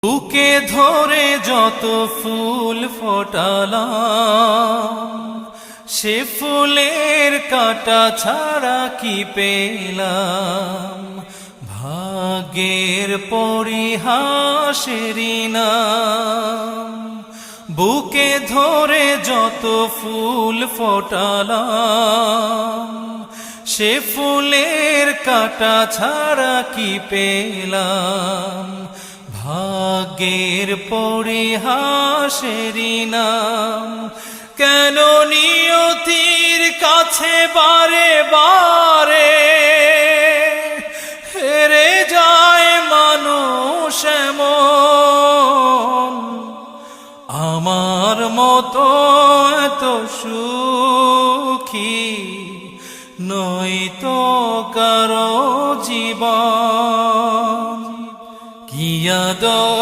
বুকে ধরে যত ফুল ফোটালাম, সে ফুলের কাঁটা ছাড়া কি পেলাম। ভাগ্যের পরিহাসেরই নাম। বুকে ধরে যত ফুল ফোটালাম, সে ফুলের কাঁটা ছাড়া কি পেলাম। ভাগ্যের পরিহাসেরই নাম। কেন নিয়তির কাছে বারে বারে হেরে যায় মানুষ এমন। আমার মতো এত সুখী নয়তো কারো জীবন। কি আদর